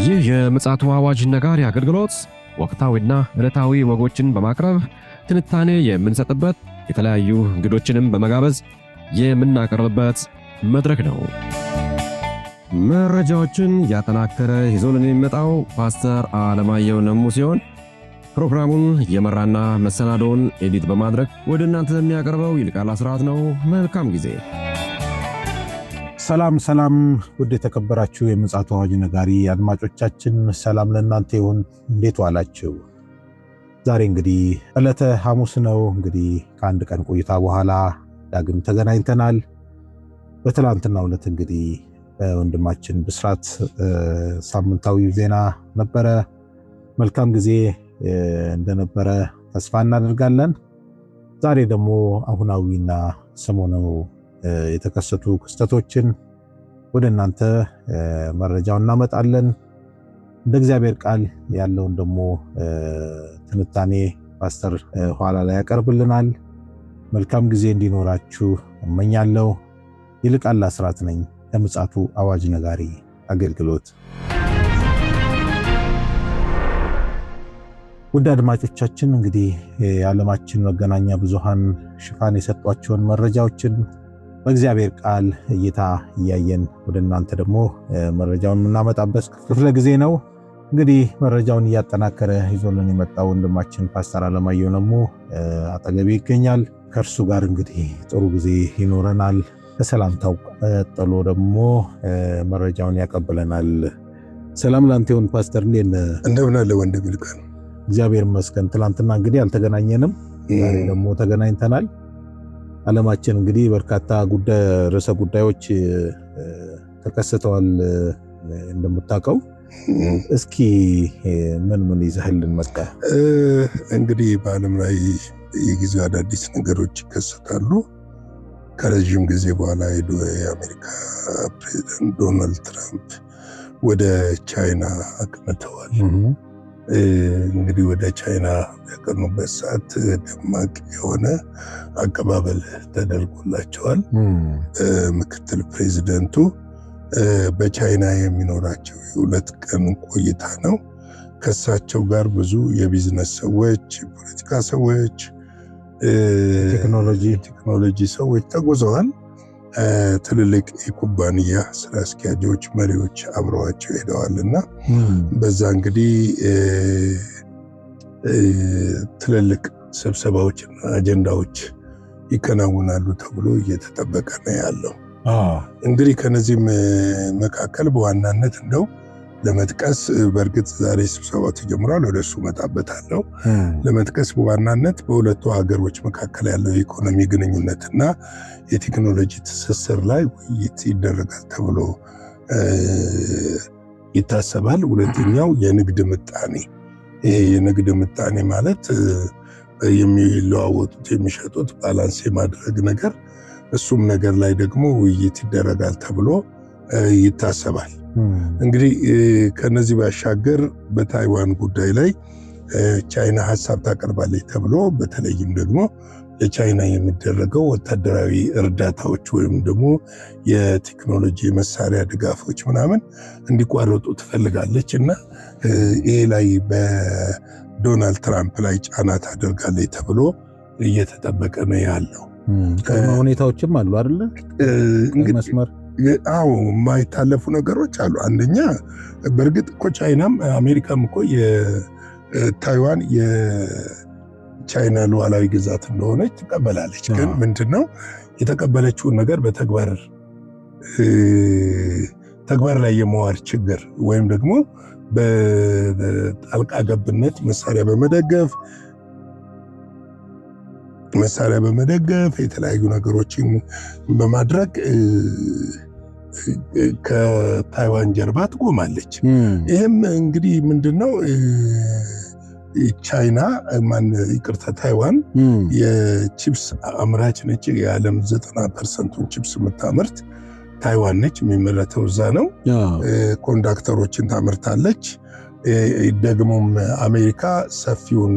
ይህ የምፅዓቱ አዋጅ ነጋሪ አገልግሎት ወቅታዊና ዕለታዊ ወጎችን በማቅረብ ትንታኔ የምንሰጥበት የተለያዩ እንግዶችንም በመጋበዝ የምናቀርብበት መድረክ ነው። መረጃዎችን ያጠናከረ ይዞልን የሚመጣው ፓስተር አለማየሁ ነሙ ሲሆን ፕሮግራሙን የመራና መሰናዶውን ኤዲት በማድረግ ወደ እናንተ የሚያቀርበው ይልቃል አስራት ነው። መልካም ጊዜ። ሰላም ውድ የተከበራችሁ የምፅዓቱ አዋጅ ነጋሪ አድማጮቻችን ሰላም ለእናንተ ይሁን። እንዴት ዋላችሁ? ዛሬ እንግዲህ ዕለተ ሐሙስ ነው። እንግዲህ ከአንድ ቀን ቆይታ በኋላ ዳግም ተገናኝተናል። በትላንትናው ዕለት እንግዲህ ወንድማችን ብስራት ሳምንታዊ ዜና ነበረ። መልካም ጊዜ እንደነበረ ተስፋ እናደርጋለን። ዛሬ ደግሞ አሁናዊና ሰሞኑ የተከሰቱ ክስተቶችን ወደ እናንተ መረጃውን እናመጣለን። እንደ እግዚአብሔር ቃል ያለውን ደግሞ ትንታኔ ፓስተር ኋላ ላይ ያቀርብልናል። መልካም ጊዜ እንዲኖራችሁ እመኛለሁ። ይልቃል አስራት ነኝ ከምፅዓቱ አዋጅ ነጋሪ አገልግሎት። ውድ አድማጮቻችን እንግዲህ የዓለማችን መገናኛ ብዙሃን ሽፋን የሰጧቸውን መረጃዎችን በእግዚአብሔር ቃል እይታ እያየን ወደ እናንተ ደግሞ መረጃውን የምናመጣበት ክፍለ ጊዜ ነው። እንግዲህ መረጃውን እያጠናከረ ይዞልን የመጣው ወንድማችን ፓስተር አለማየሁ ነሙ አጠገቤ ይገኛል። ከእርሱ ጋር እንግዲህ ጥሩ ጊዜ ይኖረናል። ከሰላምታው ቀጥሎ ደግሞ መረጃውን ያቀብለናል። ሰላም ላንተ ይሁን ፓስተር፣ እንዴት ነህ? እንደምን አለ ወንድም ይልቃል? እግዚአብሔር ይመስገን። ትላንትና እንግዲህ አልተገናኘንም፣ ዛሬ ደግሞ ተገናኝተናል። ዓለማችን እንግዲህ በርካታ ርዕሰ ጉዳዮች ተከስተዋል እንደምታውቀው። እስኪ ምን ይዘህልን መጣ? እንግዲህ በዓለም ላይ የጊዜው አዳዲስ ነገሮች ይከሰታሉ። ከረዥም ጊዜ በኋላ የአሜሪካ ፕሬዚዳንት ዶናልድ ትራምፕ ወደ ቻይና አቅንተዋል። እንግዲህ ወደ ቻይና ያቀኑበት ሰዓት ደማቅ የሆነ አቀባበል ተደርጎላቸዋል። ምክትል ፕሬዚደንቱ በቻይና የሚኖራቸው የ2 ቀን ቆይታ ነው። ከእሳቸው ጋር ብዙ የቢዝነስ ሰዎች፣ የፖለቲካ ሰዎች፣ ቴክኖሎጂ ሰዎች ተጉዘዋል። ትልልቅ የኩባንያ ስራ አስኪያጆች፣ መሪዎች አብረዋቸው ሄደዋል እና በዛ እንግዲህ ትልልቅ ስብሰባዎችና አጀንዳዎች ይከናውናሉ ተብሎ እየተጠበቀ ነው ያለው። እንግዲህ ከነዚህም መካከል በዋናነት እንደው ለመጥቀስ፣ በእርግጥ ዛሬ ስብሰባው ተጀምሯል፣ ወደሱ መጣበታለሁ። ለመጥቀስ በዋናነት በሁለቱ ሀገሮች መካከል ያለው የኢኮኖሚ ግንኙነትና የቴክኖሎጂ ትስስር ላይ ውይይት ይደረጋል ተብሎ ይታሰባል። ሁለተኛው የንግድ ምጣኔ። ይሄ የንግድ ምጣኔ ማለት የሚለዋወጡት የሚሸጡት ባላንስ የማድረግ ነገር፣ እሱም ነገር ላይ ደግሞ ውይይት ይደረጋል ተብሎ ይታሰባል። እንግዲህ ከነዚህ ባሻገር በታይዋን ጉዳይ ላይ ቻይና ሀሳብ ታቀርባለች ተብሎ በተለይም ደግሞ ለቻይና የሚደረገው ወታደራዊ እርዳታዎች ወይም ደግሞ የቴክኖሎጂ መሳሪያ ድጋፎች ምናምን እንዲቋረጡ ትፈልጋለች እና ይሄ ላይ በዶናልድ ትራምፕ ላይ ጫና ታደርጋለች ተብሎ እየተጠበቀ ነው ያለው። ቅድመ ሁኔታዎችም አሉ አይደለ? መስመር የማይታለፉ ነገሮች አሉ። አንደኛ በእርግጥ እኮ ቻይናም አሜሪካም እኮ የታይዋን የቻይና ሉዓላዊ ግዛት እንደሆነች ትቀበላለች። ግን ምንድነው የተቀበለችውን ነገር ተግባር ላይ የመዋል ችግር ወይም ደግሞ በጣልቃ ገብነት መሳሪያ በመደገፍ የተለያዩ ነገሮችን በማድረግ ከታይዋን ጀርባ ትቆማለች። ይህም እንግዲህ ምንድነው ታይዋን የቺፕስ አምራች ነች። የዓለም 90% ቺፕስ የምታመርት ታይዋን ነች። የሚመረተው እዛ ነው። ኮንዳክተሮችን ታመርታለች። ደግሞም አሜሪካ ሰፊውን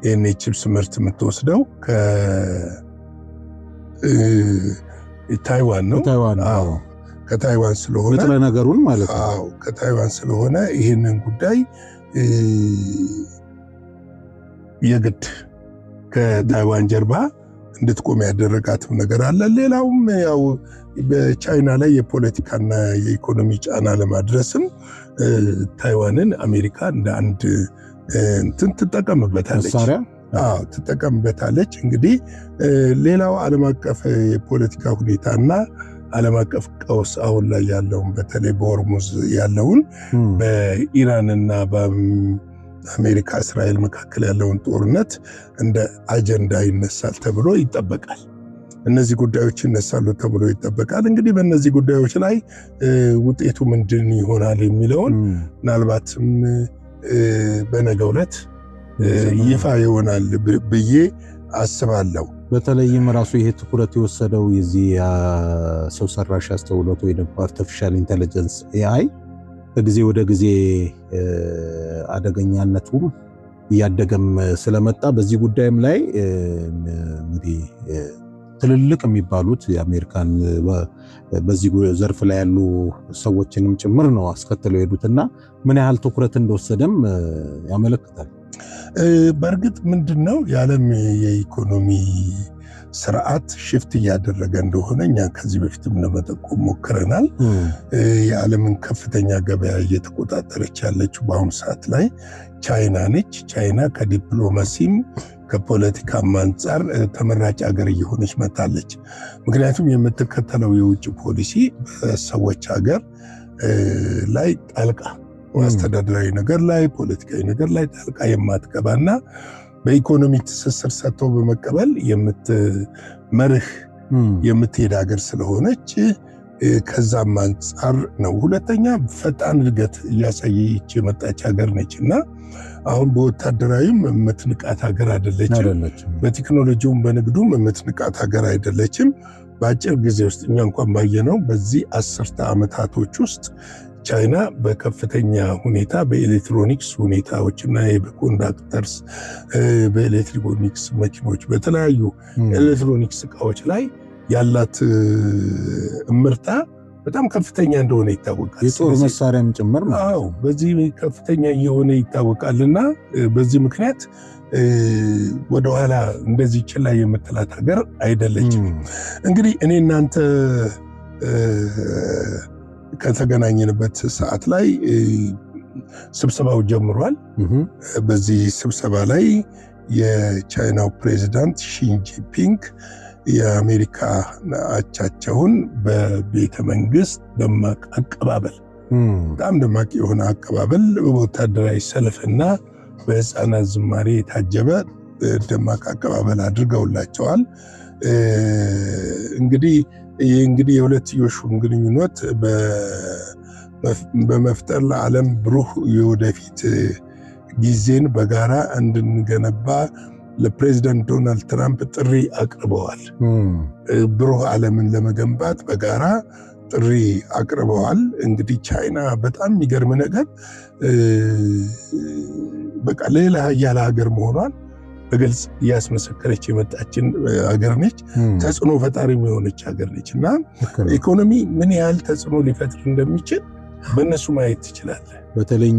ይህን የቺፕስ ምርት የምትወስደው ታይዋን ነው። ከታይዋን ስለሆነ ንጥረ ነገሩን ማለት ነው። አዎ ከታይዋን ስለሆነ ይህንን ጉዳይ የግድ ከታይዋን ጀርባ እንድትቆም ያደረጋትም ነገር አለ። ሌላውም ያው በቻይና ላይ የፖለቲካና የኢኮኖሚ ጫና ለማድረስም ታይዋንን አሜሪካ እንደ አንድ እንትን ትጠቀምበታለች። ትጠቀምበታለች። እንግዲህ ሌላው ዓለም አቀፍ የፖለቲካ ሁኔታና ዓለም አቀፍ ቀውስ አሁን ላይ ያለውን በተለይ በሆርሙዝ ያለውን በኢራንና በአሜሪካ እስራኤል መካከል ያለውን ጦርነት እንደ አጀንዳ ይነሳል ተብሎ ይጠበቃል። እነዚህ ጉዳዮች ይነሳሉ ተብሎ ይጠበቃል። እንግዲህ በእነዚህ ጉዳዮች ላይ ውጤቱ ምንድን ይሆናል የሚለውን ምናልባትም በነገው ዕለት ይፋ ይሆናል ብዬ አስባለሁ። በተለይም ራሱ ይሄ ትኩረት የወሰደው የዚህ ሰው ሰራሽ አስተውሎት ወይ ደግሞ አርቲፊሻል ኢንተለጀንስ AI ከጊዜ ወደ ጊዜ አደገኛነቱም እያደገም ስለመጣ በዚህ ጉዳይም ላይ እንግዲህ ትልልቅ የሚባሉት የአሜሪካን በዚህ ዘርፍ ላይ ያሉ ሰዎችንም ጭምር ነው አስከትለው የሄዱትና ምን ያህል ትኩረት እንደወሰደም ያመለክታል። በእርግጥ ምንድነው የዓለም የኢኮኖሚ ስርዓት ሽፍት እያደረገ እንደሆነ እኛ ከዚህ በፊትም ለመጠቆም ሞክረናል። የዓለምን ከፍተኛ ገበያ እየተቆጣጠረች ያለችው በአሁኑ ሰዓት ላይ ቻይና ነች። ቻይና ከዲፕሎማሲም ከፖለቲካም አንጻር ተመራጭ ሀገር እየሆነች መጣለች። ምክንያቱም የምትከተለው የውጭ ፖሊሲ በሰዎች ሀገር ላይ ጣልቃ አስተዳደራዊ ነገር ላይ ፖለቲካዊ ነገር ላይ ጣልቃ የማትገባና በኢኮኖሚ ትስስር ሰጥቶ በመቀበል የምትመርህ የምትሄድ ሀገር ስለሆነች ከዛም አንጻር ነው። ሁለተኛ ፈጣን እድገት እያሳየች የመጣች ሀገር ነችና አሁን በወታደራዊም የምትንቃት ሀገር አይደለችም። በቴክኖሎጂውም በንግዱም የምትንቃት ሀገር አይደለችም። በአጭር ጊዜ ውስጥ እኛ እንኳን ባየነው በዚህ 10 ዓመታቶች ውስጥ ቻይና በከፍተኛ ሁኔታ በኤሌክትሮኒክስ ሁኔታዎችና በኮንዳክተርስ በኤሌክትሮኒክስ መኪኖች በተለያዩ ኤሌክትሮኒክስ እቃዎች ላይ ያላት እምርታ በጣም ከፍተኛ እንደሆነ ይታወቃል። የጦር መሳሪያም ጭምር ነው። አዎ በዚህ ከፍተኛ እየሆነ ይታወቃልና በዚህ ምክንያት ወደኋላ እንደዚህ ችላ የምትላት ሀገር አይደለችም። እንግዲህ እኔ እናንተ ከተገናኘንበት ሰዓት ላይ ስብሰባው ጀምሯል። በዚህ ስብሰባ ላይ የቻይናው ፕሬዚዳንት ሺጂንፒንግ የአሜሪካ አቻቸውን በቤተ መንግስት ደማቅ አቀባበል በጣም ደማቅ የሆነ አቀባበል በወታደራዊ ሰልፍና በህፃናት ዝማሬ የታጀበ ደማቅ አቀባበል አድርገውላቸዋል። እንግዲህ የሁለትዮሹን ግንኙነት በመፍጠር ለዓለም ብሩህ የወደፊት ጊዜን በጋራ እንድንገነባ ለፕሬዚዳንት ዶናልድ ትራምፕ ጥሪ አቅርበዋል። ብሩህ ዓለምን ለመገንባት በጋራ ጥሪ አቅርበዋል። እንግዲህ ቻይና በጣም የሚገርም ነገር በቃ ሌላ ኃያል ሀገር መሆኗን በግልጽ እያስመሰከረች የመጣችን ሀገር ነች። ተጽዕኖ ፈጣሪ የሆነች ሀገር ነች እና ኢኮኖሚ ምን ያህል ተጽዕኖ ሊፈጥር እንደሚችል በእነሱ ማየት ትችላለህ። በተለይ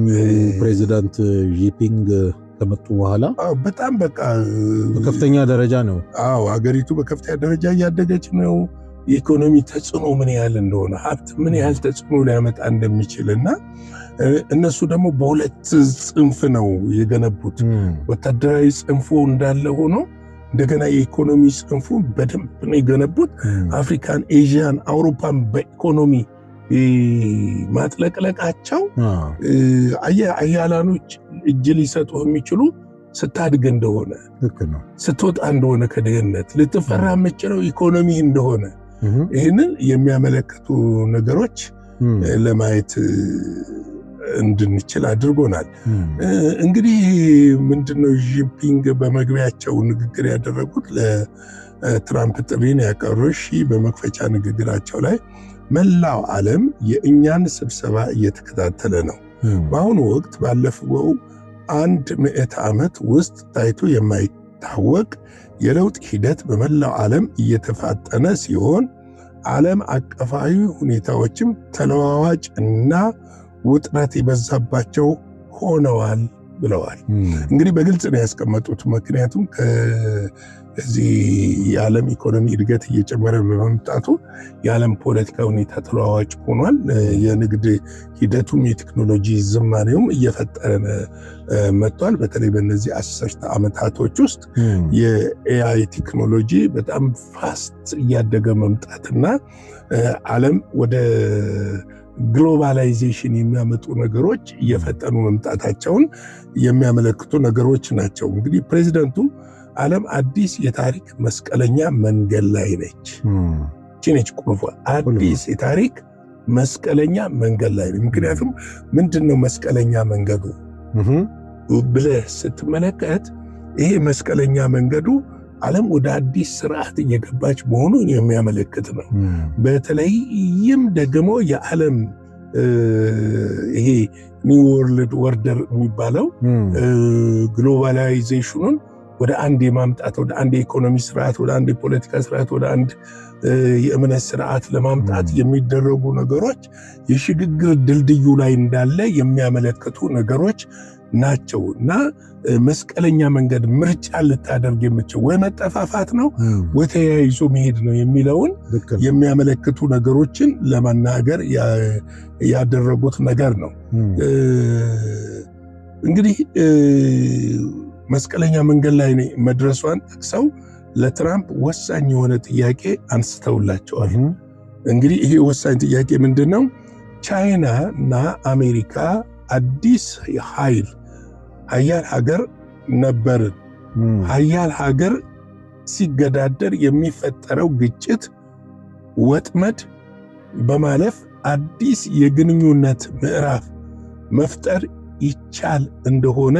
ፕሬዚዳንት ዢፒንግ ከመጡ በኋላ በጣም በቃ በከፍተኛ ደረጃ ነው። ሀገሪቱ በከፍተኛ ደረጃ እያደገች ነው። የኢኮኖሚ ተጽዕኖ ምን ያህል እንደሆነ ሀብት ምን ያህል ተጽዕኖ ሊያመጣ እንደሚችል እና እነሱ ደግሞ በሁለት ጽንፍ ነው የገነቡት። ወታደራዊ ጽንፉ እንዳለ ሆኖ እንደገና የኢኮኖሚ ጽንፉ በደንብ ነው የገነቡት። አፍሪካን፣ ኤዥያን፣ አውሮፓን በኢኮኖሚ ማጥለቅለቃቸው አያላኖች እጅ ሊሰጡ የሚችሉ ስታድግ እንደሆነ ስትወጣ እንደሆነ ከድህነት ልትፈራ የምችለው ኢኮኖሚ እንደሆነ ይህንን የሚያመለክቱ ነገሮች ለማየት እንድንችል አድርጎናል። እንግዲህ ምንድነው ዢፒንግ በመግቢያቸው ንግግር ያደረጉት ለትራምፕ ጥሪን ያቀረቡት በመክፈቻ ንግግራቸው ላይ መላው ዓለም የእኛን ስብሰባ እየተከታተለ ነው። በአሁኑ ወቅት ባለፈው 100 ዓመት ውስጥ ታይቶ የማይታወቅ የለውጥ ሂደት በመላው ዓለም እየተፋጠነ ሲሆን ዓለም አቀፋዊ ሁኔታዎችም ተለዋዋጭ እና ውጥረት የበዛባቸው ሆነዋል ብለዋል። እንግዲህ በግልጽ ነው ያስቀመጡት። ምክንያቱም ከዚህ የዓለም ኢኮኖሚ እድገት እየጨመረ በመምጣቱ የዓለም ፖለቲካ ሁኔታ ተለዋዋጭ ሆኗል። የንግድ ሂደቱም የቴክኖሎጂ ዝማኔውም እየፈጠረ መጥቷል። በተለይ በእነዚህ 10 ዓመታቶች ውስጥ የኤአይ ቴክኖሎጂ በጣም ፋስት እያደገ መምጣትና ዓለም ወደ ግሎባላይዜሽን የሚያመጡ ነገሮች እየፈጠኑ መምጣታቸውን የሚያመለክቱ ነገሮች ናቸው። እንግዲህ ፕሬዚደንቱ ዓለም አዲስ የታሪክ መስቀለኛ መንገድ ላይ ነች። ቺነች ቁልፏ አዲስ የታሪክ መስቀለኛ መንገድ ላይ ነች። ምክንያቱም ምንድነው መስቀለኛ መንገዱ ብለህ ስትመለከት ይሄ መስቀለኛ መንገዱ ዓለም ወደ አዲስ ስርዓት እየገባች መሆኑን የሚያመለክት ነው። በተለይም ደግሞ የዓለም ይሄ ኒው ወርልድ ኦርደር የሚባለው ግሎባላይዜሽኑን ወደ አንድ የማምጣት ወደ አንድ የኢኮኖሚ ስርዓት፣ ወደ አንድ የፖለቲካ ስርዓት፣ ወደ አንድ የእምነት ስርዓት ለማምጣት የሚደረጉ ነገሮች የሽግግር ድልድዩ ላይ እንዳለ የሚያመለክቱ ነገሮች ናቸው እና መስቀለኛ መንገድ ምርጫ ልታደርግ የምችል ወይ መጠፋፋት ነው ወይ ተያይዞ መሄድ ነው የሚለውን የሚያመለክቱ ነገሮችን ለመናገር ያደረጉት ነገር ነው። እንግዲህ መስቀለኛ መንገድ ላይ መድረሷን ጠቅሰው ለትራምፕ ወሳኝ የሆነ ጥያቄ አንስተውላቸዋል። እንግዲህ ይሄ ወሳኝ ጥያቄ ምንድነው? ቻይና እና አሜሪካ አዲስ ሀያል ሀገር ነበርን። ሀያል ሀገር ሲገዳደር የሚፈጠረው ግጭት ወጥመድ በማለፍ አዲስ የግንኙነት ምዕራፍ መፍጠር ይቻል እንደሆነ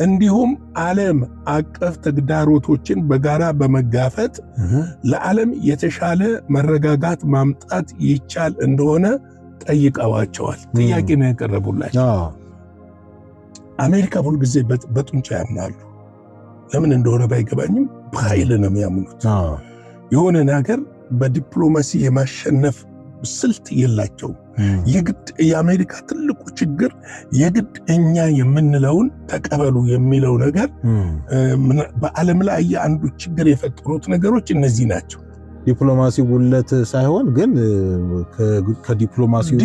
እንዲሁም ዓለም አቀፍ ተግዳሮቶችን በጋራ በመጋፈጥ ለዓለም የተሻለ መረጋጋት ማምጣት ይቻል እንደሆነ ጠይቀዋቸዋል። ጥያቄ ነው ያቀረቡላቸው። አሜሪካ ሁል ጊዜ በጡንቻ ያምናሉ። ለምን እንደሆነ ባይገባኝም በኃይል ነው የሚያምኑት። የሆነ ነገር በዲፕሎማሲ የማሸነፍ ስልት የላቸውም። የግድ የአሜሪካ ትልቁ ችግር የግድ እኛ የምንለውን ተቀበሉ የሚለው ነገር በዓለም ላይ የአንዱ ችግር የፈጠሩት ነገሮች እነዚህ ናቸው። ዲፕሎማሲ ጉለት ሳይሆን ግን ከዲፕሎማሲው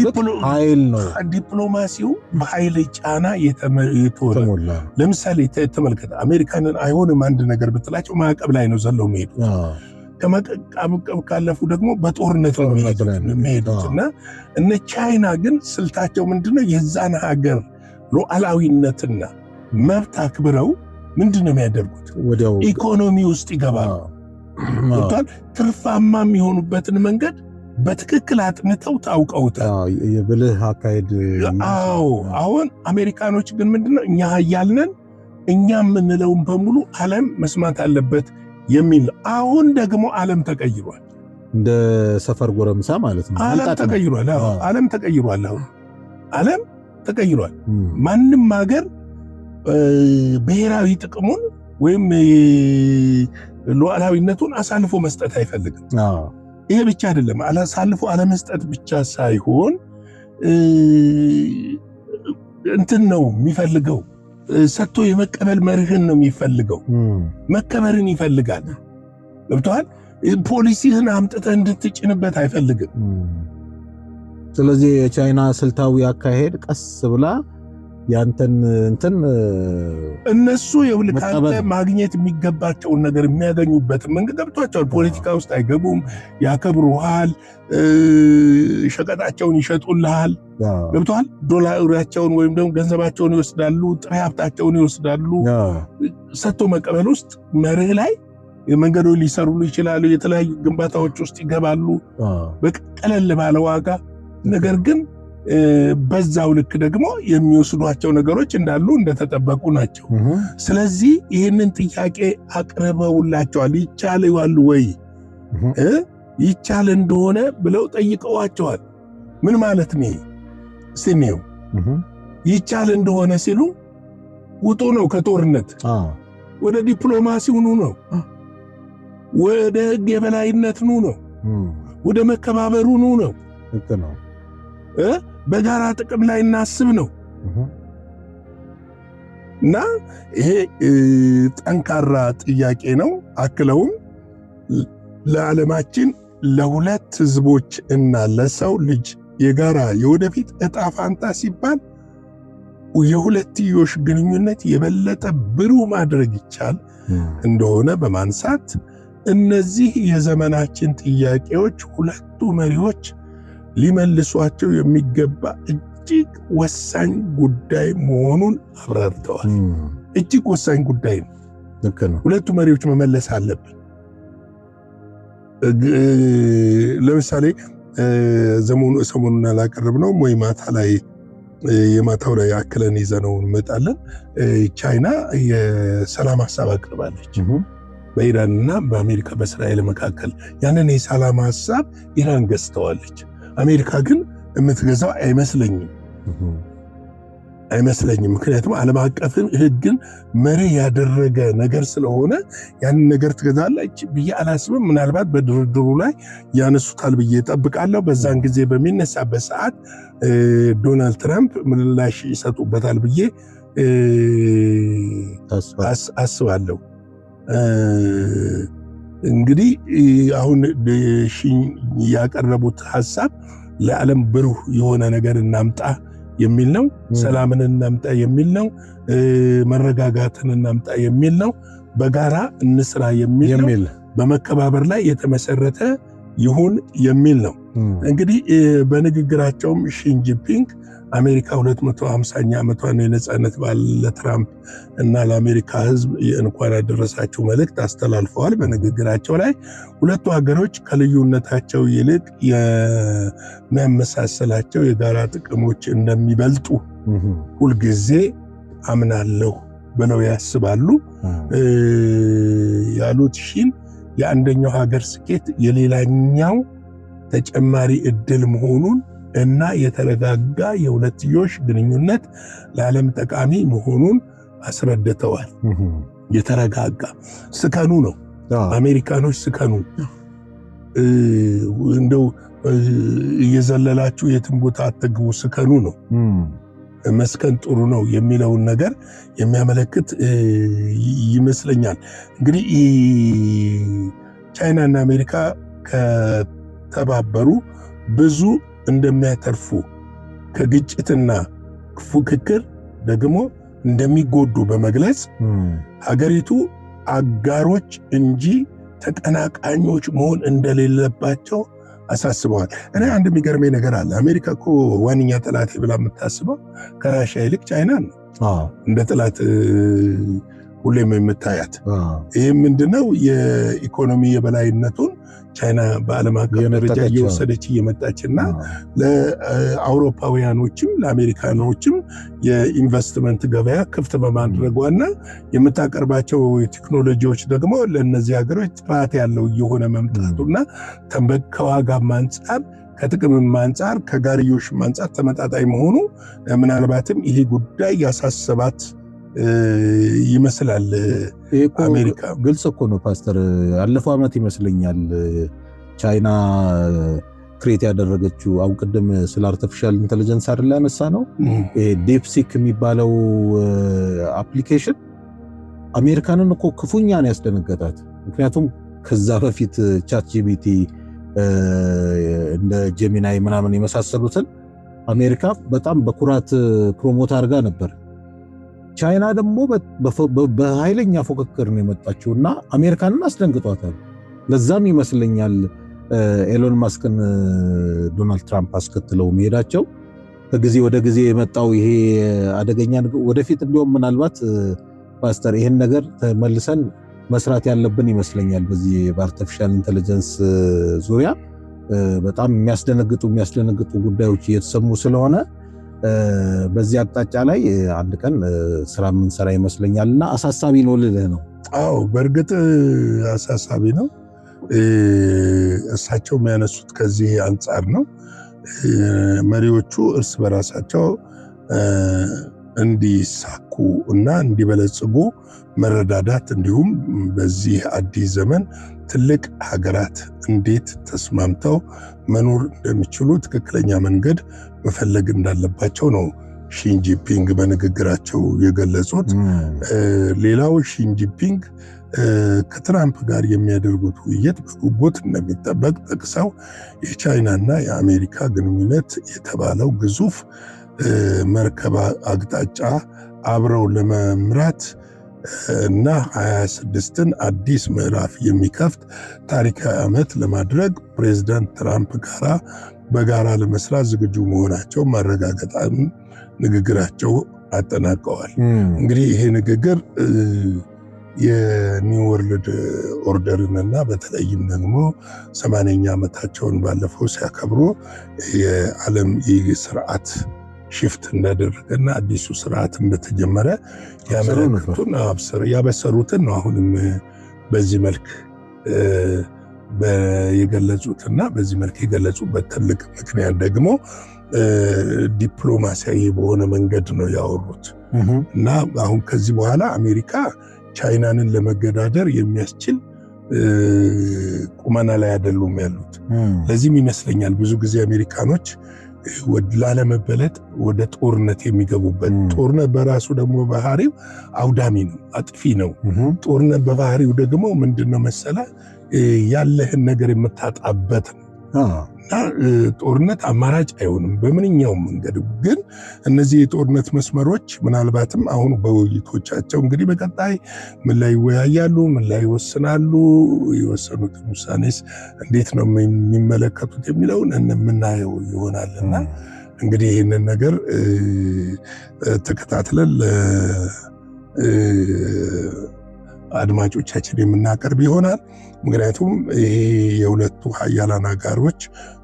ኃይል ነው። ዲፕሎማሲው በኃይል ጫና የተሞላ። ለምሳሌ ተመልከተ፣ አሜሪካንን አይሆንም አንድ ነገር ብትላቸው ማዕቀብ ላይ ነው ዘለው መሄዱ። ከማዕቀብ ካለፉ ደግሞ በጦርነት ነው የሚሄዱት እና እነ ቻይና ግን ስልታቸው ምንድነው? የዛን ሀገር ሉዓላዊነትና መብት አክብረው ምንድነው የሚያደርጉት? ወዲያው ኢኮኖሚ ውስጥ ይገባሉ። ትርፋማ የሚሆኑበትን መንገድ በትክክል አጥንተው ታውቀውታል። የብልህ አካሄድ። አሁን አሜሪካኖች ግን ምንድነው? እኛ ኃያል ነን፣ እኛ የምንለውን በሙሉ ዓለም መስማት አለበት የሚል። አሁን ደግሞ ዓለም ተቀይሯል። እንደ ሰፈር ጎረምሳ ማለት ነው። ዓለም ተቀይሯል። ዓለም ተቀይሯል። አሁን ዓለም ተቀይሯል። ማንም ሀገር ብሔራዊ ጥቅሙን ወይም ሉዓላዊነቱን አሳልፎ መስጠት አይፈልግም። ይሄ ብቻ አይደለም፣ አሳልፎ አለመስጠት ብቻ ሳይሆን እንትን ነው የሚፈልገው፣ ሰጥቶ የመቀበል መርህን ነው የሚፈልገው። መከበርን ይፈልጋል። ገብቶሃል? ፖሊሲህን አምጥተህ እንድትጭንበት አይፈልግም። ስለዚህ የቻይና ስልታዊ አካሄድ ቀስ ብላ ያንተን እንትን እነሱ የውልቃለ ማግኘት የሚገባቸውን ነገር የሚያገኙበትን መንገድ ገብቷቸዋል። ፖለቲካ ውስጥ አይገቡም፣ ያከብሩሃል፣ ሸቀጣቸውን ይሸጡልሃል። ገብቷል? ዶላራቸውን ወይም ደግሞ ገንዘባቸውን ይወስዳሉ፣ ጥሬ ሀብታቸውን ይወስዳሉ። ሰጥቶ መቀበል ውስጥ መርህ ላይ መንገዶች ሊሰሩሉ ይችላሉ። የተለያዩ ግንባታዎች ውስጥ ይገባሉ በቀለል ባለ ዋጋ። ነገር ግን በዛው ልክ ደግሞ የሚወስዷቸው ነገሮች እንዳሉ እንደተጠበቁ ናቸው። ስለዚህ ይህንን ጥያቄ አቅርበውላቸዋል። ይቻላል ወይ? ይቻል እንደሆነ ብለው ጠይቀዋቸዋል። ምን ማለት ነው? ሲኔው ይቻል እንደሆነ ሲሉ ውጡ ነው ከጦርነት ወደ ዲፕሎማሲው ኑ ነው፣ ወደ ሕግ የበላይነት ኑ ነው፣ ወደ መከባበሩ ነው። በጋራ ጥቅም ላይ እናስብ ነው እና ይሄ ጠንካራ ጥያቄ ነው። አክለውም ለዓለማችን ለሁለት ህዝቦች እና ለሰው ልጅ የጋራ የወደፊት ዕጣ ፋንታ ሲባል የሁለትዮሽ ግንኙነት የበለጠ ብሩህ ማድረግ ይቻል እንደሆነ በማንሳት እነዚህ የዘመናችን ጥያቄዎች ሁለቱ መሪዎች ሊመልሷቸው የሚገባ እጅግ ወሳኝ ጉዳይ መሆኑን አብራርተዋል። እጅግ ወሳኝ ጉዳይ ነው። ሁለቱ መሪዎች መመለስ አለብን። ለምሳሌ ሰሞኑን ያላቀረብነው ወይ ማታ ላይ የማታው ላይ አክለን ይዘነው እንመጣለን። ቻይና የሰላም ሐሳብ አቅርባለች በኢራንና በአሜሪካ በእስራኤል መካከል። ያንን የሰላም ሐሳብ ኢራን ገዝተዋለች። አሜሪካ ግን የምትገዛው አይመስለኝም። ምክንያቱም ዓለም አቀፍ ሕግን መሪ ያደረገ ነገር ስለሆነ ያንን ነገር ትገዛለች ብዬ አላስብም። ምናልባት በድርድሩ ላይ ያነሱታል ብዬ ጠብቃለሁ። በዛን ጊዜ በሚነሳበት ሰዓት ዶናልድ ትራምፕ ምላሽ ይሰጡበታል ብዬ አስባለሁ። እንግዲህ አሁን ያቀረቡት ሐሳብ ለዓለም ብሩህ የሆነ ነገር እናምጣ የሚል ነው። ሰላምን እናምጣ የሚል ነው። መረጋጋትን እናምጣ የሚል ነው። በጋራ እንስራ የሚል ነው። በመከባበር ላይ የተመሰረተ ይሁን የሚል ነው። እንግዲህ በንግግራቸውም ሺጂንፒንግ አሜሪካ 250ኛ ዓመቷን የነጻነት በዓል ለትራምፕ እና ለአሜሪካ ሕዝብ እንኳን ያደረሳችሁ መልእክት አስተላልፈዋል። በንግግራቸው ላይ ሁለቱ ሀገሮች ከልዩነታቸው ይልቅ የሚያመሳሰላቸው የጋራ ጥቅሞች እንደሚበልጡ ሁልጊዜ አምናለሁ ብለው ያስባሉ ያሉት ሺን የአንደኛው ሀገር ስኬት የሌላኛው ተጨማሪ እድል መሆኑን እና የተረጋጋ የሁለትዮሽ ግንኙነት ለዓለም ጠቃሚ መሆኑን አስረድተዋል። የተረጋጋ ስከኑ ነው። አሜሪካኖች ስከኑ፣ እንደው እየዘለላችሁ የትም ቦታ አትግቡ፣ ስከኑ ነው። መስከን ጥሩ ነው የሚለውን ነገር የሚያመለክት ይመስለኛል። እንግዲህ ቻይናና አሜሪካ ከተባበሩ ብዙ እንደሚያተርፉ ከግጭትና ፉክክር ደግሞ እንደሚጎዱ በመግለጽ ሀገሪቱ አጋሮች እንጂ ተቀናቃኞች መሆን እንደሌለባቸው አሳስበዋል። እኔ አንድ የሚገርመኝ ነገር አለ። አሜሪካ እኮ ዋነኛ ጠላት ብላ የምታስበው ከራሽያ ይልቅ ቻይና ነው እንደ ጠላት ሁሌም የምታያት። ይህ ምንድነው? የኢኮኖሚ የበላይነቱን ቻይና በዓለም አቀፍ ደረጃ እየወሰደች እየመጣችና ለአውሮፓውያኖችም ለአሜሪካኖችም የኢንቨስትመንት ገበያ ክፍት በማድረጓና የምታቀርባቸው ቴክኖሎጂዎች ደግሞ ለእነዚህ ሀገሮች ጥራት ያለው እየሆነ መምጣቱና ከዋጋም አንጻር ከጥቅምም አንጻር ከጋርዮሽም አንጻር ተመጣጣኝ መሆኑ ምናልባትም ይሄ ጉዳይ ያሳሰባት ይመስላል። አሜሪካ ግልጽ እኮ ነው ፓስተር። ያለፈው ዓመት ይመስለኛል ቻይና ክሬት ያደረገችው አሁን ቅድም ስለ አርቲፊሻል ኢንተለጀንስ አይደል ያነሳ ነው ዲፕሲክ የሚባለው አፕሊኬሽን አሜሪካንን እኮ ክፉኛ ነው ያስደነገጣት። ምክንያቱም ከዛ በፊት ቻት ጂፒቲ እንደ ጄሚናይ ምናምን የመሳሰሉትን አሜሪካ በጣም በኩራት ፕሮሞት አድርጋ ነበር። ቻይና ደግሞ በኃይለኛ ፉክክር ነው የመጣችውና አሜሪካንን አስደንግጧታል። ለዛም ይመስለኛል ኤሎን ማስክን ዶናልድ ትራምፕ አስከትለው መሄዳቸው ከጊዜ ወደ ጊዜ የመጣው ይሄ አደገኛ ወደፊት እንዲሁም ምናልባት ፓስተር ይሄን ነገር ተመልሰን መስራት ያለብን ይመስለኛል። በዚህ በአርቲፊሻል ኢንተለጀንስ ዙሪያ በጣም የሚያስደነግጡ ጉዳዮች እየተሰሙ ስለሆነ በዚህ አቅጣጫ ላይ አንድ ቀን ስራ የምንሰራ ይመስለኛልና አሳሳቢ ነው ልልህ ነው። አዎ በእርግጥ አሳሳቢ ነው። እሳቸው የሚያነሱት ከዚህ አንጻር ነው። መሪዎቹ እርስ በራሳቸው እንዲሳኩ እና እንዲበለጽጉ መረዳዳት እንዲሁም በዚህ አዲስ ዘመን ትልቅ ሀገራት እንዴት ተስማምተው መኖር እንደሚችሉ ትክክለኛ መንገድ መፈለግ እንዳለባቸው ነው ሺጂንፒንግ በንግግራቸው የገለጹት። ሌላው ሺጂንፒንግ ከትራምፕ ጋር የሚያደርጉት ውይይት በጉጉት እንደሚጠበቅ ጠቅሰው የቻይናና የአሜሪካ ግንኙነት የተባለው ግዙፍ መርከብ አቅጣጫ አብረው ለመምራት እና 26ን አዲስ ምዕራፍ የሚከፍት ታሪካዊ ዓመት ለማድረግ ፕሬዝዳንት ትራምፕ ጋራ በጋራ ለመስራት ዝግጁ መሆናቸው ማረጋገጣን ንግግራቸው አጠናቀዋል። እንግዲህ ይሄ ንግግር የኒው ወርልድ ኦርደርንና በተለይም ደግሞ 80ኛ ዓመታቸውን ባለፈው ሲያከብሩ የዓለም ስርዓት ሽፍት እንዳደረገና አዲሱ ስርዓት እንደተጀመረ ያበሰሩትን ነው። አሁንም በዚህ መልክ የገለጹትና በዚህ መልክ የገለጹበት ትልቅ ምክንያት ደግሞ ዲፕሎማሲያዊ በሆነ መንገድ ነው ያወሩት እና አሁን ከዚህ በኋላ አሜሪካ ቻይናንን ለመገዳደር የሚያስችል ቁመና ላይ አይደሉም ያሉት። ለዚህም ይመስለኛል ብዙ ጊዜ አሜሪካኖች ላለመበለጥ ወደ ጦርነት የሚገቡበት። ጦርነት በራሱ ደግሞ ባህሪው አውዳሚ ነው፣ አጥፊ ነው። ጦርነት በባህሪው ደግሞ ምንድነው መሰለ ያለህን ነገር የምታጣበት ነው። እና ጦርነት አማራጭ አይሆንም በምንኛውም መንገድ። ግን እነዚህ የጦርነት መስመሮች ምናልባትም አሁን በውይይቶቻቸው እንግዲህ በቀጣይ ምን ላይ ይወያያሉ፣ ምን ላይ ይወስናሉ፣ የወሰኑትን ውሳኔስ እንዴት ነው የሚመለከቱት የሚለውን የምናየው ይሆናልና እንግዲህ ይህንን ነገር ተከታትለን አድማጮቻችን የምናቀርብ ይሆናል። ምክንያቱም ይሄ የሁለቱ ሀያላን አጋሮች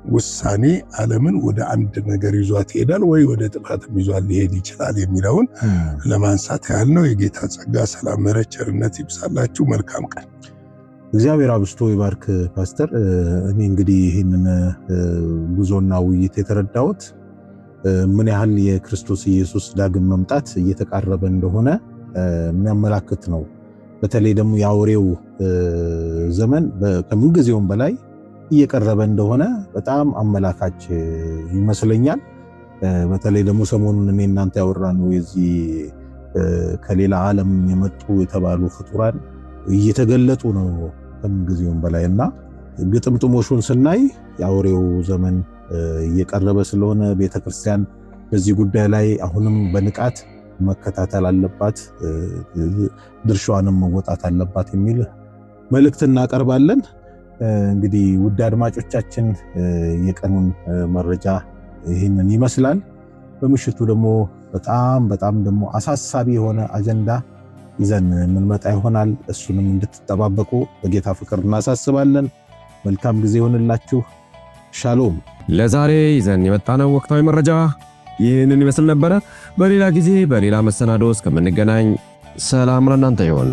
ውሳኔ ዓለምን ወደ አንድ ነገር ይዟት ይሄዳል ወይ ወደ ጥፋትም ይዟት ሊሄድ ይችላል የሚለውን ለማንሳት ያህል ነው። የጌታ ጸጋ፣ ሰላም፣ ምሕረት፣ ቸርነት ይብዛላችሁ። መልካም ቀን። እግዚአብሔር አብዝቶ ይባርክ ፓስተር። እኔ እንግዲህ ይህንን ጉዞና ውይይት የተረዳሁት ምን ያህል የክርስቶስ ኢየሱስ ዳግም መምጣት እየተቃረበ እንደሆነ የሚያመላክት ነው። በተለይ ደግሞ የአውሬው ዘመን ከምንጊዜውም በላይ እየቀረበ እንደሆነ በጣም አመላካች ይመስለኛል። በተለይ ደግሞ ሰሞኑን እኔ እናንተ ያወራነው የዚህ ከሌላ ዓለም የመጡ የተባሉ ፍጡራን እየተገለጡ ነው ከምንጊዜውም በላይ እና ግጥምጥሞሹን ስናይ የአውሬው ዘመን እየቀረበ ስለሆነ ቤተክርስቲያን በዚህ ጉዳይ ላይ አሁንም በንቃት መከታተል አለባት፣ ድርሻዋንም መወጣት አለባት የሚል መልእክት እናቀርባለን። እንግዲህ ውድ አድማጮቻችን የቀኑን መረጃ ይህንን ይመስላል። በምሽቱ ደግሞ በጣም ደግሞ አሳሳቢ የሆነ አጀንዳ ይዘን የምንመጣ ይሆናል። እሱንም እንድትጠባበቁ በጌታ ፍቅር እናሳስባለን። መልካም ጊዜ ይሆንላችሁ። ሻሎም። ለዛሬ ይዘን የመጣነው ወቅታዊ መረጃ ይህንን ይመስል ነበረ። በሌላ ጊዜ በሌላ መሰናዶ እስከምንገናኝ ሰላም ለእናንተ ይሁን።